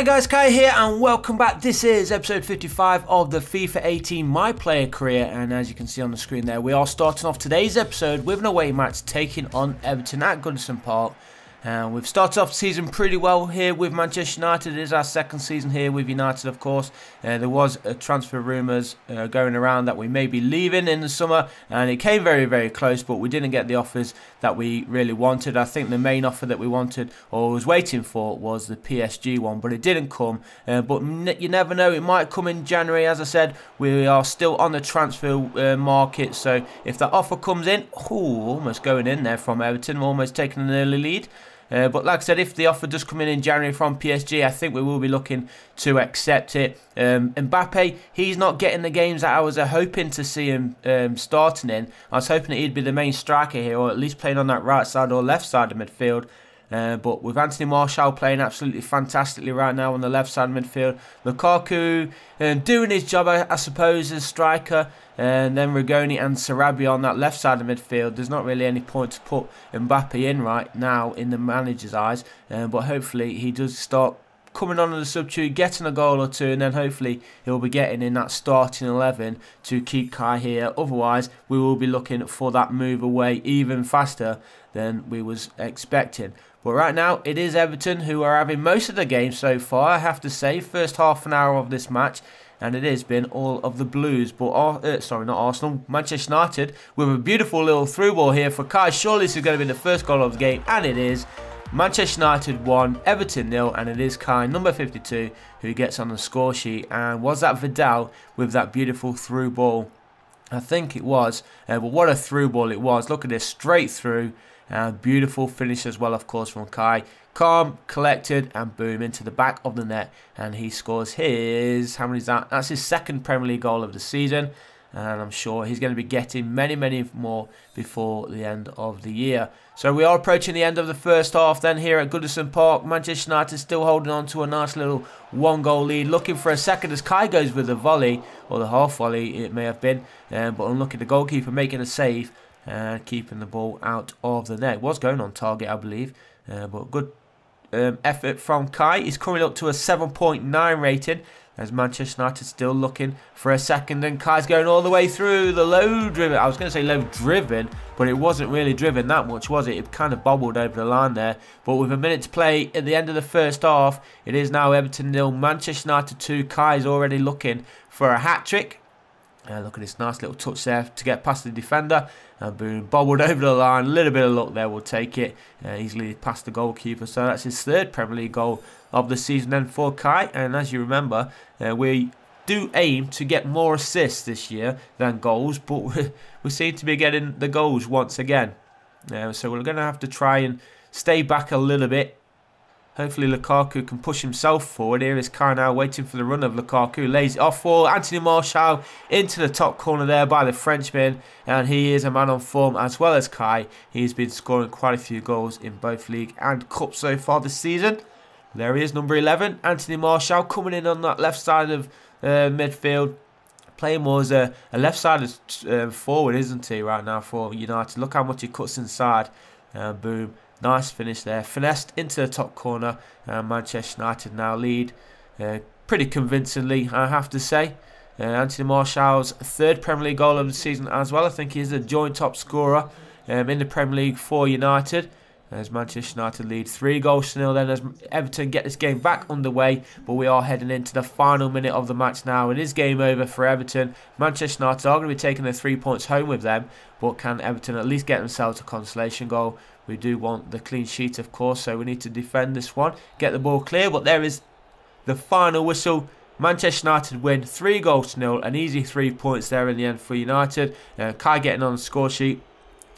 Hi guys, Kai here and welcome back. This is episode 55 of the FIFA 18 My Player Career, and as you can see on the screen there, we are starting off today's episode with an away match taking on Everton at Goodison Park. We've started off the season pretty well here with Manchester United. It is our second season here with United, of course. There was transfer rumours going around that we may be leaving in the summer, and it came very, very close, but we didn't get the offers that we really wanted. I think the main offer that we wanted or was waiting for was the PSG one, but it didn't come. But you never know, it might come in January. As I said, we are still on the transfer market, so if that offer comes in, almost going in there from Everton, almost taking an early lead. But like I said, if the offer does come in January from PSG, I think we will be looking to accept it. Mbappe, he's not getting the games that I was hoping to see him starting in. I was hoping that he'd be the main striker here, or at least playing on that right side or left side of midfield. But with Anthony Martial playing absolutely fantastically right now on the left side of midfield, Lukaku doing his job, I suppose, as striker, and then Rigoni and Sarabia on that left side of midfield. There's not really any point to put Mbappe in right now in the manager's eyes, but hopefully he does start coming on as a substitute, getting a goal or two, and then hopefully he'll be getting in that starting 11 to keep Kai here. Otherwise, we will be looking for that move away even faster than we was expecting. But right now, it is Everton who are having most of the game so far, I have to say. First half an hour of this match, and it has been all of the Blues. But, sorry, not Arsenal, Manchester United, with a beautiful little through ball here for Kai. Surely this is going to be the first goal of the game, and it is. Manchester United 1, Everton 0, and it is Kai, number 52, who gets on the score sheet. And was that Vidal with that beautiful through ball? I think it was, but what a through ball it was. Look at this, straight through. Beautiful finish as well, of course, from Kai. Calm, collected, and boom, into the back of the net. And he scores his, how many is that? That's his second Premier League goal of the season. And I'm sure he's going to be getting many, many more before the end of the year. So we are approaching the end of the first half then here at Goodison Park. Manchester United still holding on to a nice little one-goal lead. Looking for a second as Kai goes with the volley, or the half volley it may have been. But unlucky, the goalkeeper making a save and keeping the ball out of the net. It was going on target, I believe. But good effort from Kai. He's coming up to a 7.9 rating. As Manchester United still looking for a second, and Kai's going all the way through the low driven. I was going to say low driven, but it wasn't really driven that much, was it? It kind of bobbled over the line there. But with a minute to play at the end of the first half, it is now Everton 0, Manchester United 2. Kai's already looking for a hat-trick. Look at this nice little touch there to get past the defender. And boom, bobbled over the line. A little bit of luck there, we'll take it. Easily past the goalkeeper. So that's his third Premier League goal of the season then for Kai. And as you remember, we do aim to get more assists this year than goals. But we seem to be getting the goals once again. So we're going to have to try and stay back a little bit. Hopefully Lukaku can push himself forward. Here is Kai now waiting for the run of Lukaku. Lays it off for Anthony Martial into the top corner there by the Frenchman. And he is a man on form as well as Kai. He's been scoring quite a few goals in both league and cup so far this season. There he is, number 11. Anthony Martial coming in on that left side of midfield. Playing more as a left-sided forward, isn't he, right now for United. Look how much he cuts inside. Boom. Nice finish there. Finessed into the top corner. Manchester United now lead pretty convincingly, I have to say. Anthony Martial's third Premier League goal of the season as well. I think he's a joint top scorer in the Premier League for United. As Manchester United lead 3-0 then as Everton get this game back underway. But we are heading into the final minute of the match now. It is game over for Everton. Manchester United are going to be taking their 3 points home with them. But can Everton at least get themselves a consolation goal? We do want the clean sheet, of course, so we need to defend this one. Get the ball clear, but there is the final whistle. Manchester United win 3-0, an easy 3 points there in the end for United. Kai getting on the score sheet,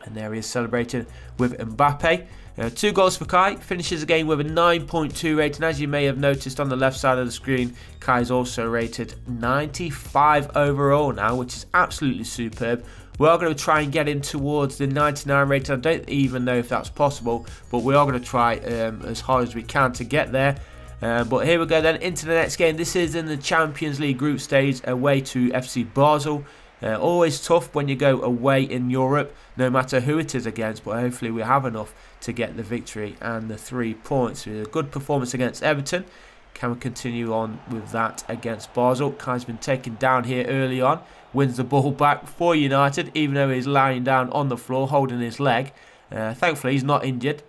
and there he is celebrating with Mbappe. 2 goals for Kai, finishes the game with a 9.2 rating. As you may have noticed on the left side of the screen, Kai is also rated 95 overall now, which is absolutely superb. We are going to try and get him towards the 99 rating. I don't even know if that's possible, but we are going to try as hard as we can to get there. But here we go then into the next game. This is in the Champions League group stage away to FC Basel. Always tough when you go away in Europe, no matter who it is against, but hopefully we have enough to get the victory and the 3 points. A good performance against Everton. Can we continue on with that against Basel? Kai's been taken down here early on. Wins the ball back for United, even though he's lying down on the floor holding his leg. Thankfully he's not injured,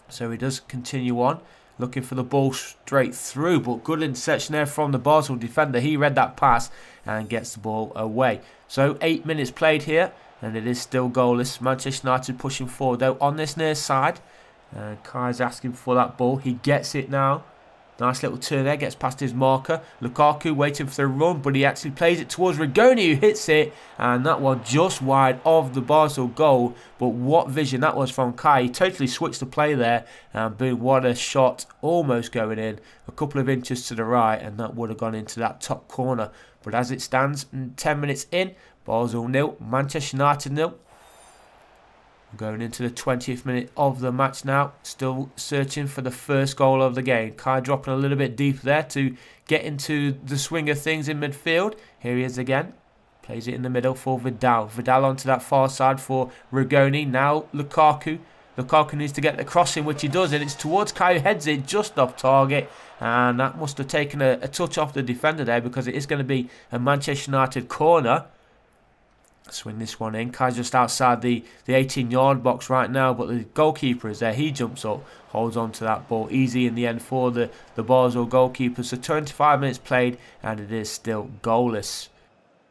so he does continue on. Looking for the ball straight through, but good interception there from the Basel defender. He read that pass and gets the ball away. So 8 minutes played here, and it is still goalless. Manchester United pushing forward though on this near side. Kai's asking for that ball. He gets it now. Nice little turn there, gets past his marker. Lukaku waiting for the run, but he actually plays it towards Rigoni, who hits it. And that one just wide of the Basel goal. But what vision that was from Kai. He totally switched the play there. And boom, what a shot. Almost going in. A couple of inches to the right, and that would have gone into that top corner. But as it stands, 10 minutes in, Basel 0, Manchester United 0. Going into the 20th minute of the match now. Still searching for the first goal of the game. Kai dropping a little bit deeper there to get into the swing of things in midfield. Here he is again. Plays it in the middle for Vidal. Vidal onto that far side for Rigoni. Now Lukaku. Lukaku needs to get the crossing, which he does. And it's towards Kai, who heads it just off target. And that must have taken a touch off the defender there, because it is going to be a Manchester United corner. Swing this one in. Kai's just outside the 18-yard box right now, but the goalkeeper is there. He jumps up, holds on to that ball. Easy in the end for the Basel goalkeeper. So 25 minutes played, and it is still goalless.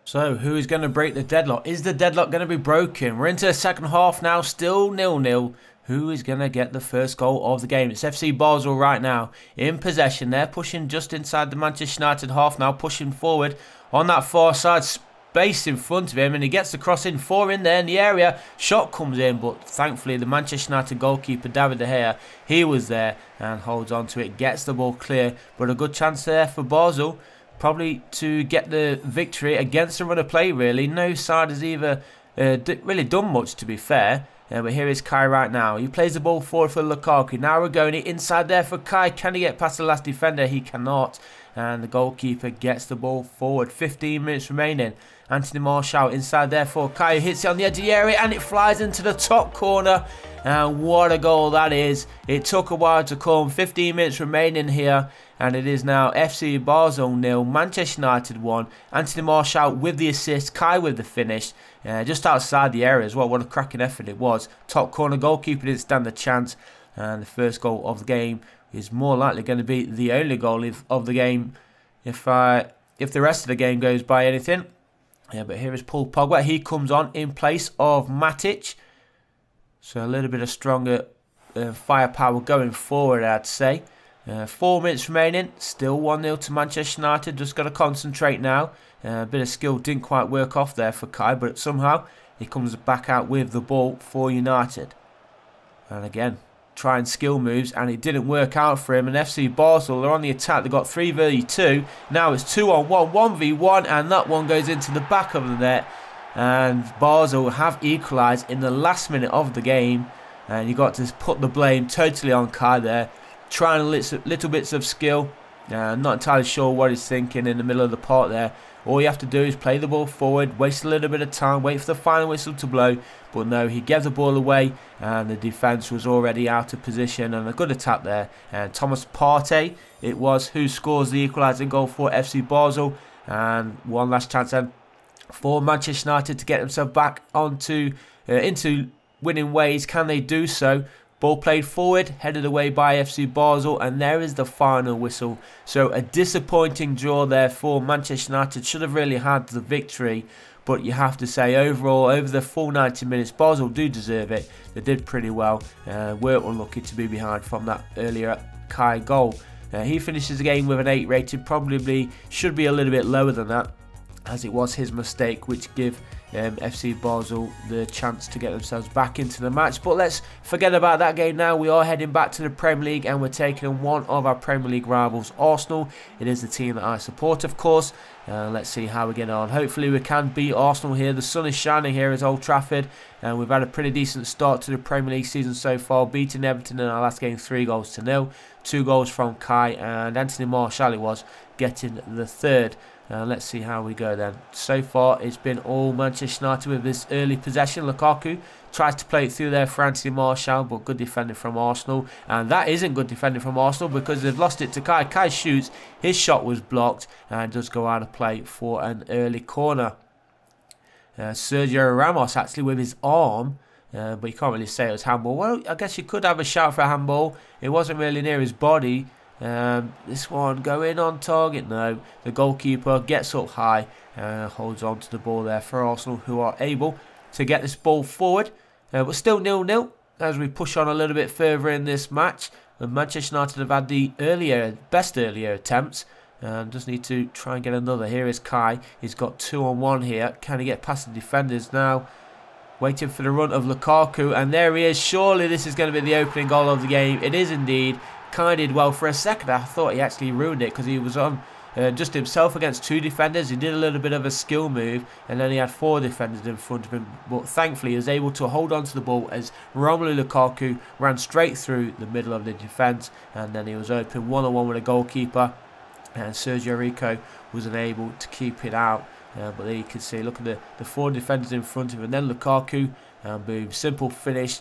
So who is going to break the deadlock? Is the deadlock going to be broken? We're into the second half now, still 0-0. Who is going to get the first goal of the game? It's FC Basel right now in possession. They're pushing just inside the Manchester United half now, pushing forward on that far side. Space in front of him, and he gets the cross in, 4 in there in the area. Shot comes in, but thankfully the Manchester United goalkeeper David De Gea, he was there and holds on to it, gets the ball clear. But a good chance there for Basel, probably to get the victory against the run of play. Really, no side has either really done much, to be fair. But here is Kai right now. He plays the ball forward for Lukaku. Now Rigoni inside there for Kai. Can he get past the last defender? He cannot. And the goalkeeper gets the ball forward. 15 minutes remaining. Anthony Martial inside there for Kai, who hits it on the edge of the area, and it flies into the top corner. And what a goal that is. It took a while to come. 15 minutes remaining here, and it is now FC Basel 0, Manchester United 1. Anthony Martial with the assist, Kai with the finish. Just outside the area as well. What a cracking effort it was. Top corner, goalkeeper didn't stand a chance. And the first goal of the game is more likely going to be the only goal of the game if the rest of the game goes by anything. Yeah, but here is Paul Pogba. He comes on in place of Matic. So a little bit of stronger firepower going forward, I'd say. 4 minutes remaining. Still 1-0 to Manchester United. Just got to concentrate now. A bit of skill didn't quite work off there for Kai, but somehow he comes back out with the ball for United. And again, trying skill moves, and it didn't work out for him. And FC Basel are on the attack. They've got 3v2. Now it's 2-on-1, 1v1, and that one goes into the back of the net. And Basel have equalised in the last minute of the game. And you got to put the blame totally on Kai there. Trying little bits of skill. Not entirely sure what he's thinking in the middle of the park there. All you have to do is play the ball forward, waste a little bit of time, wait for the final whistle to blow. But no, he gave the ball away, and the defence was already out of position. And a good attack there. And Thomas Partey, it was, who scores the equalising goal for FC Basel. And one last chance then for Manchester United to get themselves back onto into winning ways. Can they do so? Ball played forward, headed away by FC Basel, and there is the final whistle. So a disappointing draw there for Manchester United. Should have really had the victory, but you have to say overall, over the full 90 minutes, Basel do deserve it. They did pretty well. Weren't unlucky to be behind from that earlier Kai goal. He finishes the game with an 8 rated. Probably should be a little bit lower than that, as it was his mistake, which give FC Basel the chance to get themselves back into the match. But let's forget about that game now. We are heading back to the Premier League, and we're taking on one of our Premier League rivals, Arsenal. It is the team that I support, of course. Let's see how we get on. Hopefully we can beat Arsenal here. The sun is shining here at Old Trafford, and we've had a pretty decent start to the Premier League season so far, beating Everton in our last game 3-0. 2 goals from Kai, and Anthony Martial was getting the third. Let's see how we go then. So far, it's been all Manchester United with this early possession. Lukaku tries to play it through there for Anthony Martial, but good defending from Arsenal. And that isn't good defending from Arsenal because they've lost it to Kai. Kai shoots, his shot was blocked and does go out of play for an early corner. Sergio Ramos actually with his arm, but you can't really say it was handball. Well, I guess you could have a shout for a handball. It wasn't really near his body. This one going on target. No, the goalkeeper gets up high and holds on to the ball there for Arsenal, who are able to get this ball forward. But still 0-0 as we push on a little bit further in this match. And Manchester United have had the best earlier attempts. And just need to try and get another. Here is Kai. He's got 2-on-1 here. Can he get past the defenders now? Waiting for the run of Lukaku. And there he is. Surely this is going to be the opening goal of the game. It is indeed. Kai did well for a second. I thought he actually ruined it because he was on just himself against 2 defenders. He did a little bit of a skill move and then he had 4 defenders in front of him. But thankfully he was able to hold on to the ball as Romelu Lukaku ran straight through the middle of the defence. And then he was open 1-on-1 with a goalkeeper. And Sergio Rico was unable to keep it out. But there you can see, look at the 4 defenders in front of him. And then Lukaku, and boom, simple finish.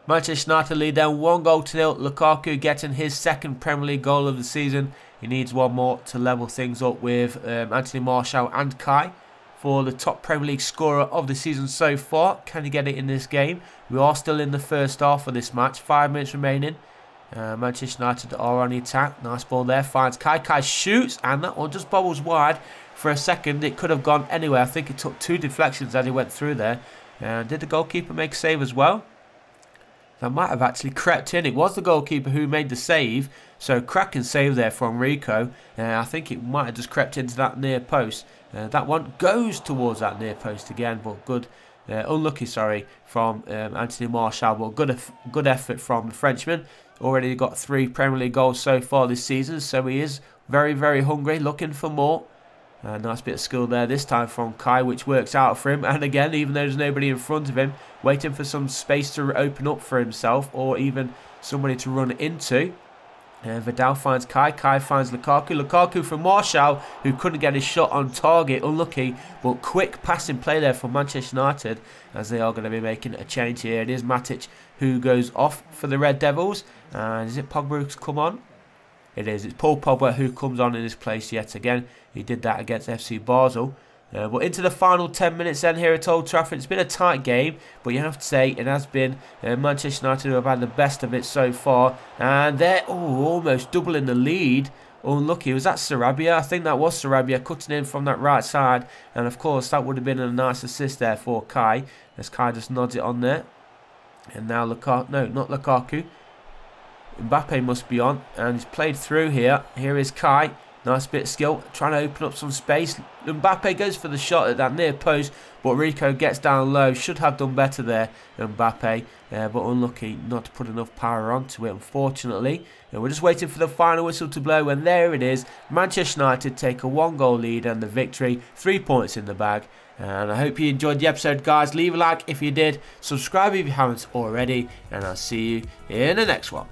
Manchester United lead down 1-0. Lukaku getting his 2nd Premier League goal of the season. He needs 1 more to level things up with Anthony Martial and Kai for the top Premier League scorer of the season so far. Can he get it in this game? We are still in the first half of this match. 5 minutes remaining. Manchester United are on the attack. Nice ball there. Finds Kai. Kai shoots. And that one just bobbles wide for a second. It could have gone anywhere. I think it took 2 deflections as he went through there. Did the goalkeeper make a save as well? That might have actually crept in. It was the goalkeeper who made the save. So cracking save there from Rico. I think it might have just crept into that near post. That one goes towards that near post again. But good, unlucky, sorry, from Anthony Martial. But good effort from the Frenchman. Already got 3 Premier League goals so far this season. So he is very, very hungry, looking for more. Nice bit of skill there this time from Kai, which works out for him. And again, even though there's nobody in front of him, waiting for some space to open up for himself or even somebody to run into. Vidal finds Kai. Kai finds Lukaku. Lukaku from Martial, who couldn't get his shot on target. Unlucky, but quick passing play there for Manchester United as they are going to be making a change here. It is Matic who goes off for the Red Devils. And is it Pogba who's come on? It is. It's Paul Pogba who comes on in his place yet again. He did that against FC Basel. But into the final 10 minutes then here at Old Trafford. It's been a tight game, but you have to say it has been Manchester United who have had the best of it so far. And they're almost doubling the lead. Unlucky. Was that Sarabia? I think that was Sarabia cutting in from that right side. And of course that would have been a nice assist there for Kai. As Kai just nods it on there. And now Lukaku. No, not Lukaku. Mbappe must be on. And he's played through here. Here is Kai. Nice bit of skill, trying to open up some space. Mbappe goes for the shot at that near post, but Rico gets down low. Should have done better there, Mbappe, but unlucky not to put enough power onto it, unfortunately. We're just waiting for the final whistle to blow, and there it is. Manchester United take a 1-goal lead and the victory. 3 points in the bag. And I hope you enjoyed the episode, guys. Leave a like if you did. Subscribe if you haven't already, and I'll see you in the next one.